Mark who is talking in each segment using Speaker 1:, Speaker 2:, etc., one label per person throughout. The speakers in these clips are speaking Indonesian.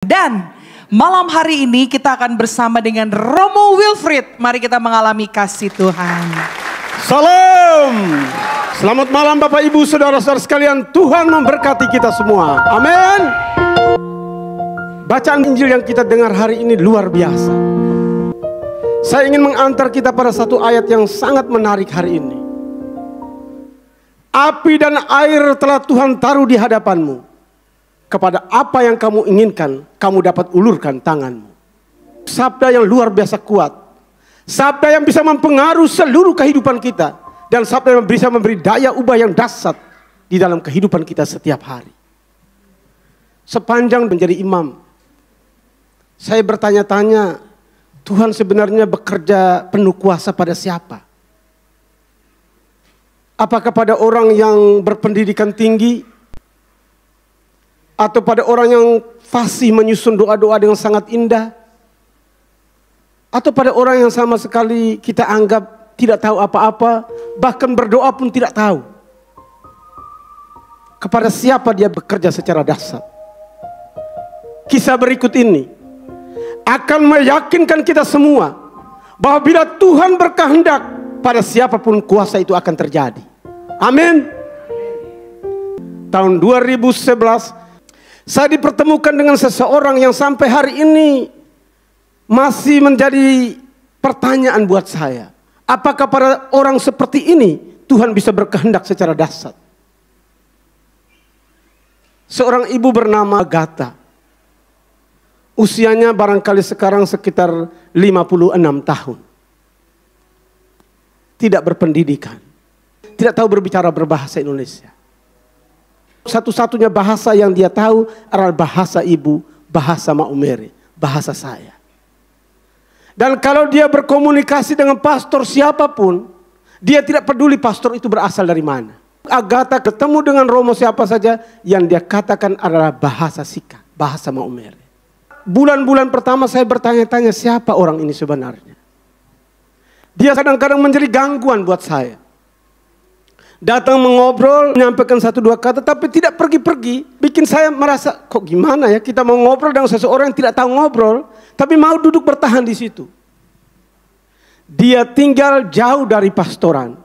Speaker 1: Dan malam hari ini kita akan bersama dengan Romo Wilfried. Mari kita mengalami kasih Tuhan.
Speaker 2: Salam. Selamat malam Bapak Ibu Saudara-saudara sekalian. Tuhan memberkati kita semua. Amin. Bacaan Injil yang kita dengar hari ini luar biasa. Saya ingin mengantar kita pada satu ayat yang sangat menarik hari ini. Api dan air telah Tuhan taruh di hadapanmu. Kepada apa yang kamu inginkan, kamu dapat ulurkan tanganmu. Sabda yang luar biasa kuat. Sabda yang bisa mempengaruhi seluruh kehidupan kita. Dan sabda yang bisa memberi daya ubah yang dahsyat di dalam kehidupan kita setiap hari. Sepanjang menjadi imam, saya bertanya-tanya, Tuhan sebenarnya bekerja penuh kuasa pada siapa? Apakah pada orang yang berpendidikan tinggi? Atau pada orang yang fasih menyusun doa-doa dengan sangat indah? Atau pada orang yang sama sekali kita anggap tidak tahu apa-apa, bahkan berdoa pun tidak tahu? Kepada siapa dia bekerja secara dahsyat? Kisah berikut ini akan meyakinkan kita semua bahwa bila Tuhan berkehendak, pada siapapun kuasa itu akan terjadi. Amin. Tahun 2011 saya dipertemukan dengan seseorang yang sampai hari ini masih menjadi pertanyaan buat saya. Apakah pada orang seperti ini Tuhan bisa berkehendak secara dahsyat? Seorang ibu bernama Agatha. Usianya barangkali sekarang sekitar 56 tahun. Tidak berpendidikan. Tidak tahu berbicara berbahasa Indonesia. Satu-satunya bahasa yang dia tahu adalah bahasa ibu, bahasa Maumere, bahasa saya. Dan kalau dia berkomunikasi dengan pastor siapapun, dia tidak peduli pastor itu berasal dari mana. Agatha ketemu dengan Romo siapa saja, yang dia katakan adalah bahasa Sika, bahasa Maumere. Bulan-bulan pertama saya bertanya-tanya siapa orang ini sebenarnya. Dia kadang-kadang menjadi gangguan buat saya. Datang mengobrol, menyampaikan satu dua kata, tapi tidak pergi-pergi. Bikin saya merasa, kok gimana ya, kita mau ngobrol dengan seseorang yang tidak tahu ngobrol, tapi mau duduk bertahan di situ. Dia tinggal jauh dari pastoran.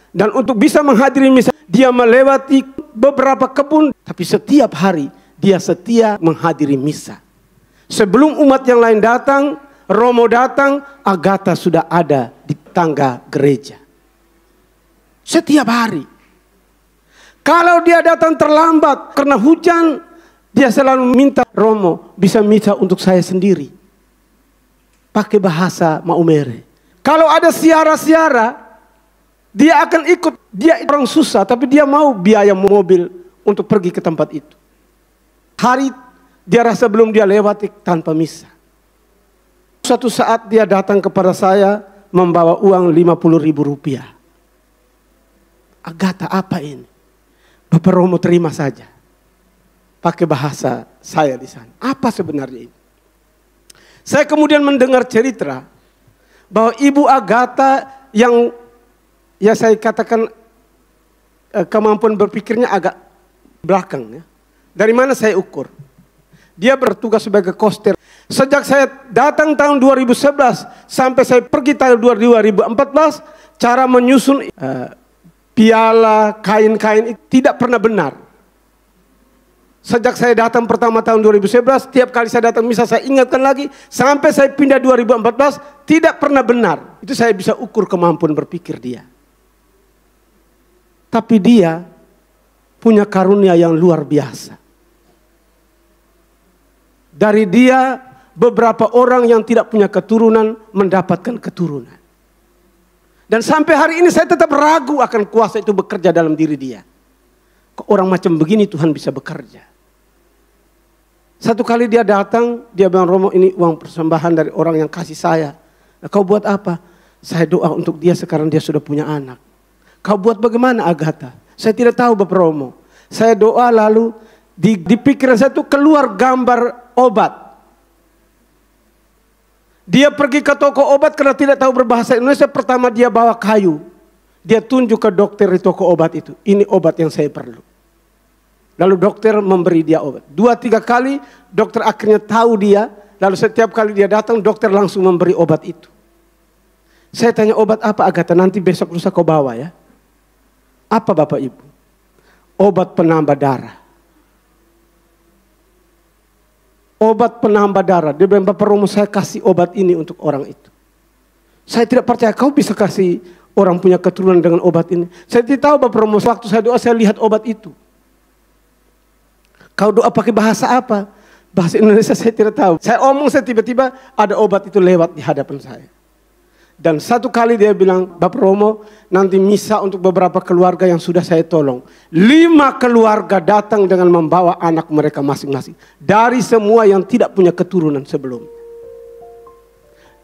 Speaker 2: Dan untuk bisa menghadiri misa, dia melewati beberapa kebun, tapi setiap hari dia setia menghadiri misa. Sebelum umat yang lain datang, Romo datang, Agatha sudah ada di tangga gereja. Setiap hari. Kalau dia datang terlambat karena hujan, dia selalu minta, Romo bisa minta untuk saya sendiri. Pakai bahasa Maumere. Kalau ada siara-siara, dia akan ikut. Dia orang susah, tapi dia mau biaya mobil untuk pergi ke tempat itu. Hari dia rasa belum dia lewati tanpa misa. Suatu saat dia datang kepada saya membawa uang 50.000 rupiah. Agatha, apa ini? Bapak Romo terima saja. Pakai bahasa saya di sana. Apa sebenarnya ini? Saya kemudian mendengar cerita bahwa Ibu Agatha yang ya saya katakan kemampuan berpikirnya agak belakang ya. Dari mana saya ukur? Dia bertugas sebagai koster. Sejak saya datang tahun 2011 sampai saya pergi tahun 2014, cara menyusun piala, kain-kain itu tidak pernah benar. Sejak saya datang pertama tahun 2011, tiap kali saya datang misa saya ingatkan lagi. Sampai saya pindah 2014, tidak pernah benar. Itu saya bisa ukur kemampuan berpikir dia. Tapi dia punya karunia yang luar biasa. Dari dia, beberapa orang yang tidak punya keturunan mendapatkan keturunan. Dan sampai hari ini saya tetap ragu akan kuasa itu bekerja dalam diri dia. Kok orang macam begini Tuhan bisa bekerja? Satu kali dia datang, dia bilang, Romo ini uang persembahan dari orang yang kasih saya. Nah, kau buat apa? Saya doa untuk dia, sekarang dia sudah punya anak. Kau buat bagaimana Agatha? Saya tidak tahu Bapak Romo. Saya doa lalu di pikiran saya itu keluar gambar obat. Dia pergi ke toko obat karena tidak tahu berbahasa Indonesia. Pertama dia bawa kayu. Dia tunjuk ke dokter di toko obat itu. Ini obat yang saya perlu. Lalu dokter memberi dia obat. 2-3 kali dokter akhirnya tahu dia. Lalu setiap kali dia datang dokter langsung memberi obat itu. Saya tanya, obat apa Agatha? Nanti besok lusa kau bawa ya. Apa Bapak Ibu? Obat penambah darah. Obat penambah darah. Dia bilang, Bapak Romo saya kasih obat ini untuk orang itu. Saya tidak percaya kau bisa kasih orang punya keturunan dengan obat ini. Saya tidak tahu Bapak Romo, waktu saya doa saya lihat obat itu. Kau doa pakai bahasa apa? Bahasa Indonesia saya tidak tahu. Saya omong, saya tiba-tiba ada obat itu lewat di hadapan saya. Dan satu kali dia bilang, Bapak Romo nanti misa untuk beberapa keluarga yang sudah saya tolong. 5 keluarga datang dengan membawa anak mereka masing-masing. Dari semua yang tidak punya keturunan sebelumnya.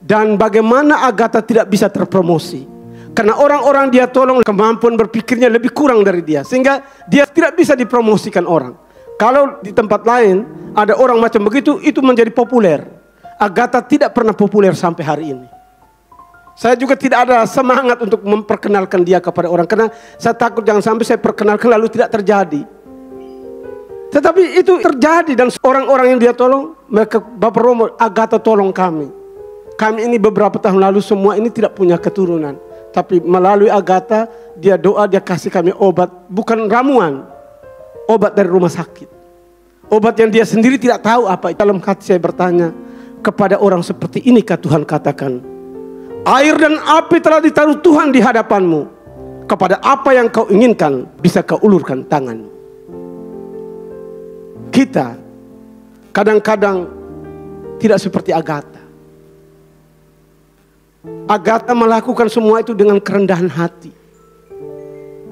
Speaker 2: Dan bagaimana Agatha tidak bisa terpromosi. Karena orang-orang dia tolong kemampuan berpikirnya lebih kurang dari dia. Sehingga dia tidak bisa dipromosikan orang. Kalau di tempat lain ada orang macam begitu, itu menjadi populer. Agatha tidak pernah populer sampai hari ini. Saya juga tidak ada semangat untuk memperkenalkan dia kepada orang. Karena saya takut jangan sampai saya perkenalkan lalu tidak terjadi. Tetapi itu terjadi dan orang-orang yang dia tolong, mereka, Bapak Romo, Agatha tolong kami. Kami ini beberapa tahun lalu semua ini tidak punya keturunan. Tapi melalui Agatha, dia doa, dia kasih kami obat, bukan ramuan. Obat dari rumah sakit. Obat yang dia sendiri tidak tahu apa. Dalam hati saya bertanya, kepada orang seperti inikah Tuhan katakan, air dan api telah ditaruh Tuhan di hadapanmu. Kepada apa yang kau inginkan, bisa kau ulurkan tanganmu. Kita kadang-kadang tidak seperti Agatha. Agatha melakukan semua itu dengan kerendahan hati.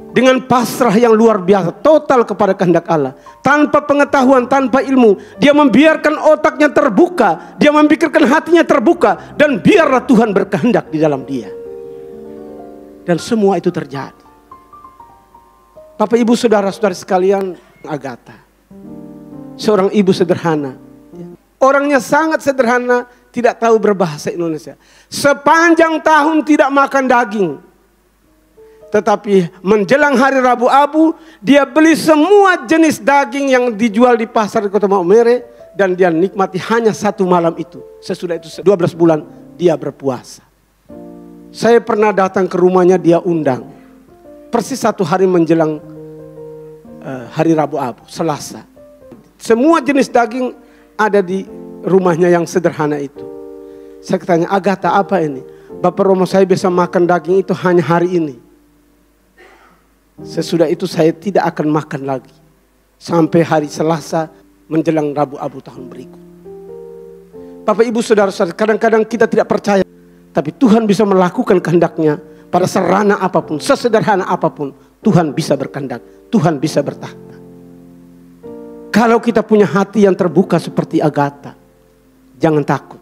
Speaker 2: Dengan pasrah yang luar biasa, total kepada kehendak Allah. Tanpa pengetahuan, tanpa ilmu. Dia membiarkan otaknya terbuka. Dia memikirkan hatinya terbuka. Dan biarlah Tuhan berkehendak di dalam dia. Dan semua itu terjadi. Bapak ibu saudara-saudari sekalian, Agatha. Seorang ibu sederhana. Orangnya sangat sederhana, tidak tahu berbahasa Indonesia. Sepanjang tahun tidak makan daging. Tetapi menjelang hari Rabu Abu, dia beli semua jenis daging yang dijual di pasar di Kota Maumere. Dan dia nikmati hanya 1 malam itu. Sesudah itu 12 bulan dia berpuasa. Saya pernah datang ke rumahnya, dia undang. Persis 1 hari menjelang hari Rabu Abu, Selasa. Semua jenis daging ada di rumahnya yang sederhana itu. Saya tanya, Agatha apa ini? Bapak Romo saya bisa makan daging itu hanya hari ini. Sesudah itu saya tidak akan makan lagi. Sampai hari Selasa menjelang Rabu Abu tahun berikut. Bapak ibu saudara-saudara, kadang-kadang kita tidak percaya. Tapi Tuhan bisa melakukan kehendaknya pada sarana apapun, sesederhana apapun. Tuhan bisa berkehendak, Tuhan bisa bertahta. Kalau kita punya hati yang terbuka seperti Agatha, jangan takut.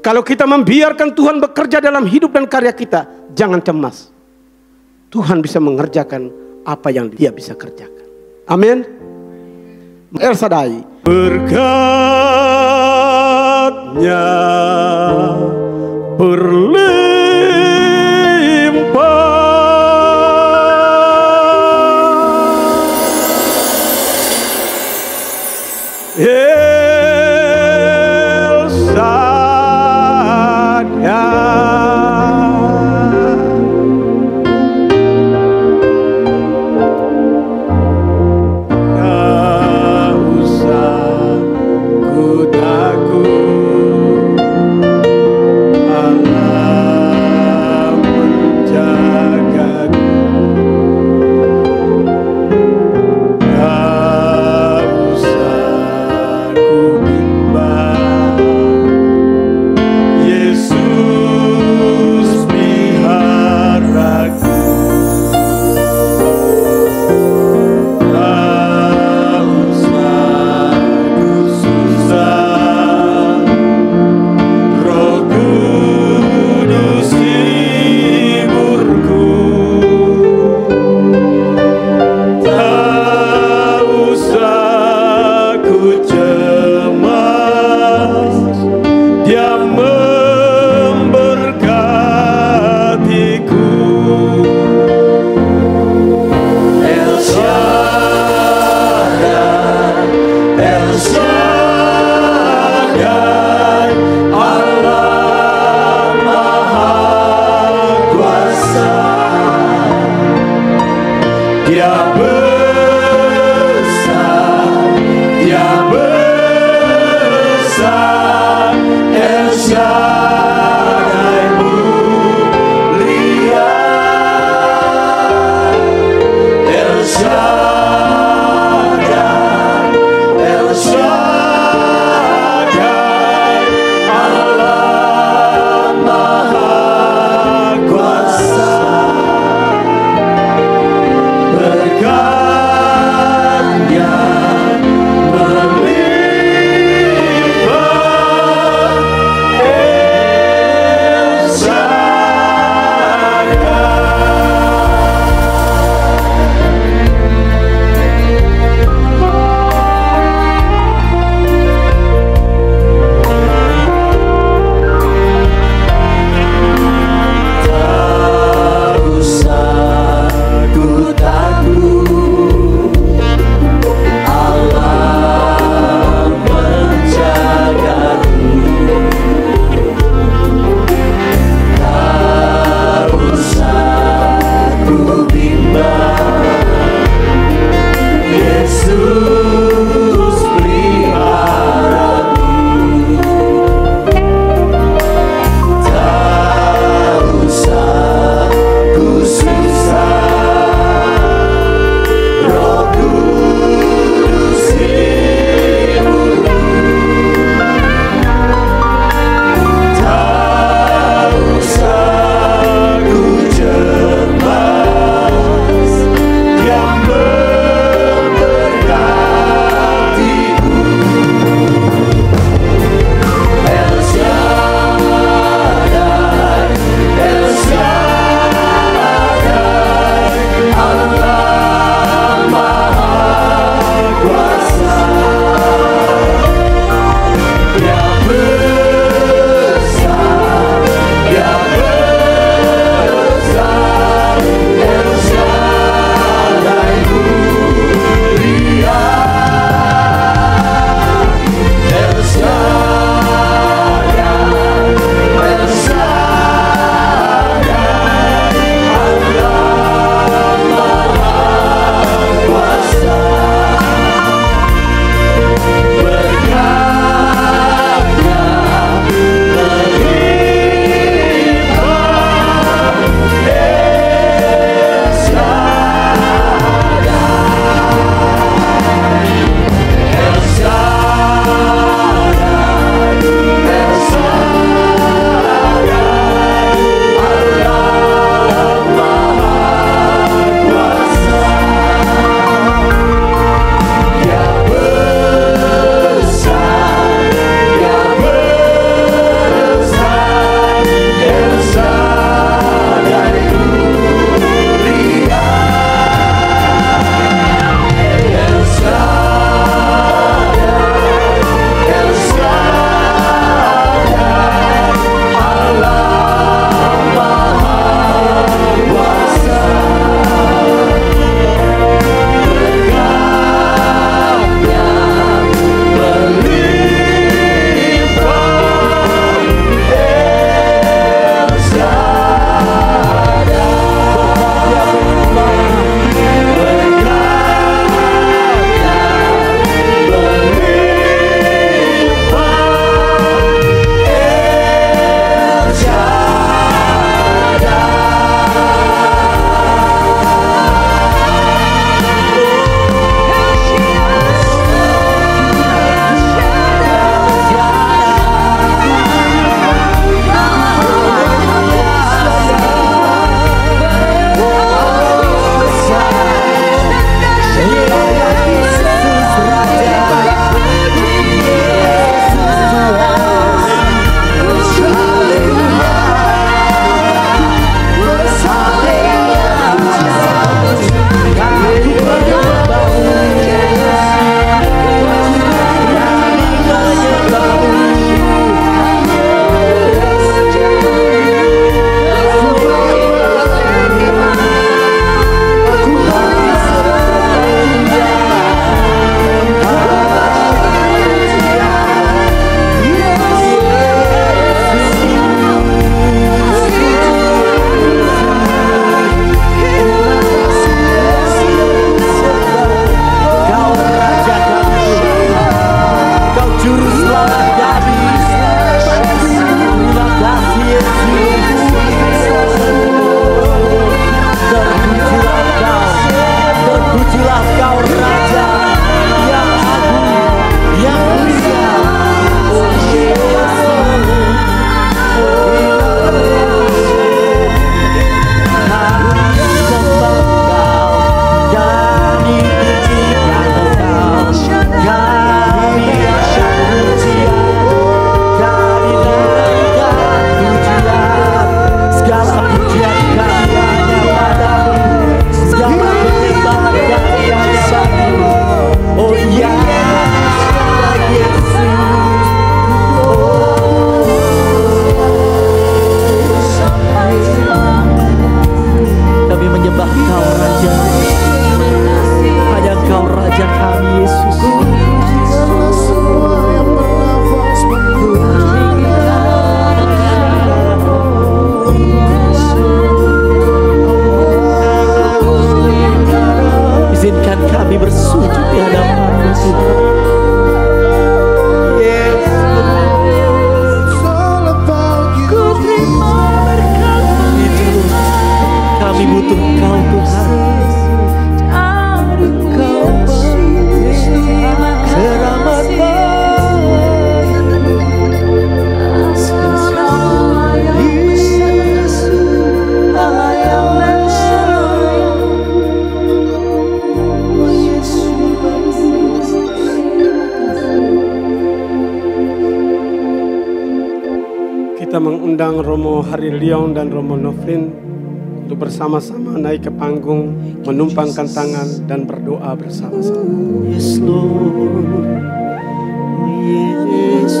Speaker 2: Kalau kita membiarkan Tuhan bekerja dalam hidup dan karya kita, jangan cemas. Tuhan bisa mengerjakan apa yang dia bisa kerjakan. Amin. El Shaddai. Berkatnya berlimpah. El Shaddai. Kita mengundang Romo Hari Leong dan Romo Novlin untuk bersama-sama naik ke panggung, menumpangkan tangan dan berdoa bersama-sama.
Speaker 3: Yes Lord, yes.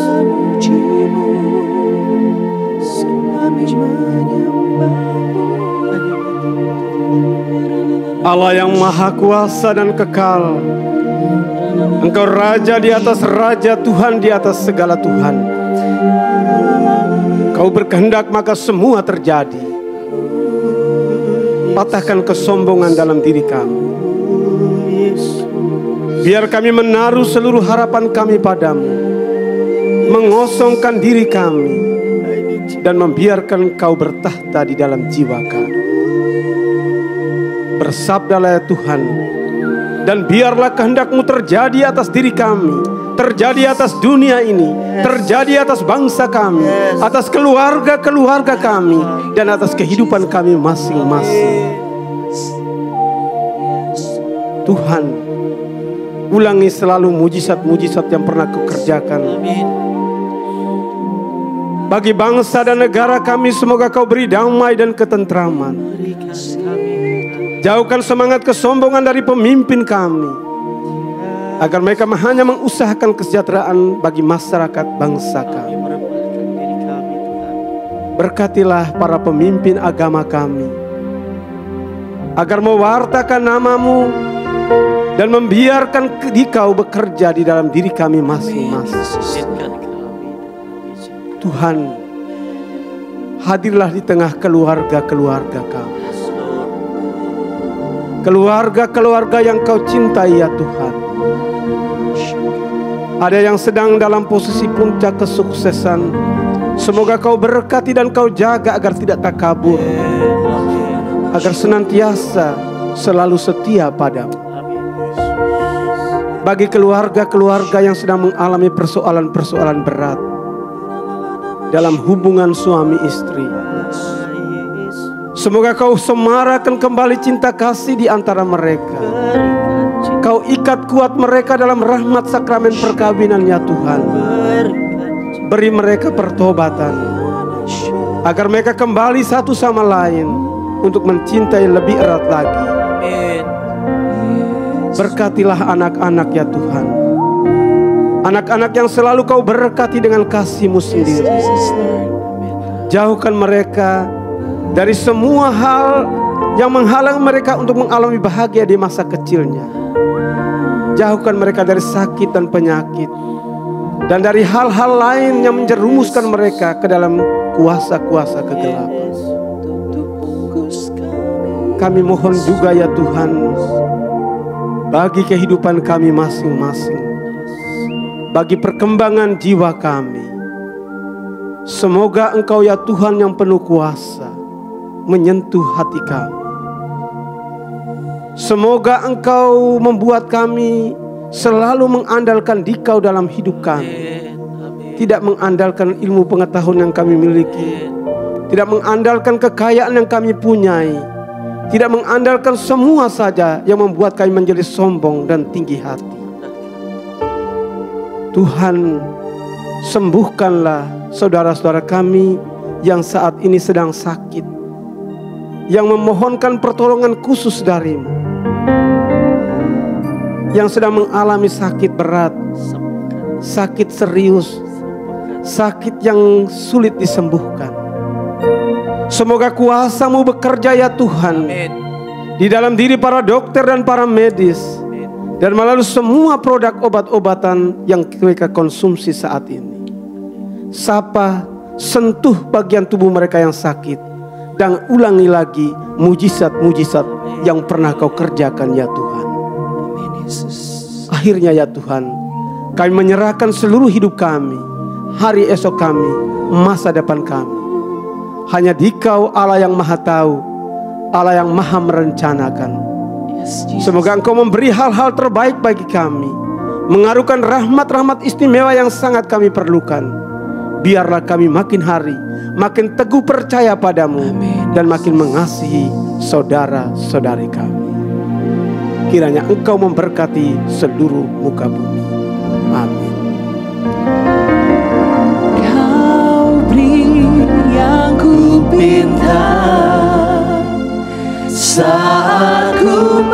Speaker 2: Allah yang maha kuasa dan kekal, Engkau Raja di atas Raja, Tuhan di atas segala Tuhan. Kau berkehendak maka semua terjadi. Patahkan kesombongan dalam diri kami. Biar kami menaruh seluruh harapan kami padamu, mengosongkan diri kami, dan membiarkan Kau bertahta di dalam jiwa kami. Bersabdalah ya Tuhan, dan biarlah kehendak-Mu terjadi atas diri kami, terjadi atas dunia ini, terjadi atas bangsa kami, atas keluarga-keluarga kami, dan atas kehidupan kami masing-masing. Tuhan, ulangi selalu mujizat-mujizat yang pernah Kau kerjakan. Bagi bangsa dan negara kami, semoga Kau beri damai dan ketentraman. Jauhkan semangat kesombongan dari pemimpin kami, agar mereka hanya mengusahakan kesejahteraan bagi masyarakat bangsa kami. Berkatilah para pemimpin agama kami, agar mewartakan nama-Mu dan membiarkan Dikau bekerja di dalam diri kami masing-masing. Tuhan, hadirlah di tengah keluarga-keluarga kami, keluarga-keluarga yang Kau cintai ya Tuhan. Ada yang sedang dalam posisi puncak kesuksesan, semoga Kau berkati dan Kau jaga agar tidak takabur, agar senantiasa selalu setia padamu. Bagi keluarga-keluarga yang sedang mengalami persoalan-persoalan berat dalam hubungan suami istri, semoga Kau semarakan kembali cinta kasih di antara mereka. Kau ikat kuat mereka dalam rahmat sakramen perkawinan ya Tuhan. Beri mereka pertobatan, agar mereka kembali satu sama lain untuk mencintai lebih erat lagi. Berkatilah anak-anak ya Tuhan, anak-anak yang selalu Kau berkati dengan kasih-Mu sendiri. Jauhkan mereka dari semua hal yang menghalang mereka untuk mengalami bahagia di masa kecilnya. Jauhkan mereka dari sakit dan penyakit, dan dari hal-hal lain yang menjerumuskan mereka ke dalam kuasa-kuasa kegelapan. Kami mohon juga ya Tuhan, bagi kehidupan kami masing-masing, bagi perkembangan jiwa kami, semoga Engkau ya Tuhan yang penuh kuasa menyentuh hati kami. Semoga Engkau membuat kami selalu mengandalkan Dikau dalam hidup kami, tidak mengandalkan ilmu pengetahuan yang kami miliki, tidak mengandalkan kekayaan yang kami punyai, tidak mengandalkan semua saja yang membuat kami menjadi sombong dan tinggi hati. Tuhan, sembuhkanlah saudara-saudara kami yang saat ini sedang sakit, yang memohonkan pertolongan khusus dari-Mu, yang sedang mengalami sakit berat, sakit serius, sakit yang sulit disembuhkan. Semoga kuasa-Mu bekerja ya Tuhan, di dalam diri para dokter dan para medis, dan melalui semua produk obat-obatan yang mereka konsumsi saat ini. Sapa, sentuh bagian tubuh mereka yang sakit, dan ulangi lagi mujizat-mujizat yang pernah Kau kerjakan ya Tuhan. Akhirnya ya Tuhan, kami menyerahkan seluruh hidup kami, hari esok kami, masa depan kami. Hanya Dikau Allah yang maha tahu, Allah yang maha merencanakan. Semoga Engkau memberi hal-hal terbaik bagi kami, mengaruhkan rahmat-rahmat istimewa yang sangat kami perlukan. Biarlah kami makin hari makin teguh percaya padamu, dan makin mengasihi saudara-saudari kami. Kiranya Engkau memberkati seluruh muka bumi. Amin.
Speaker 3: Kau beri minta saat ku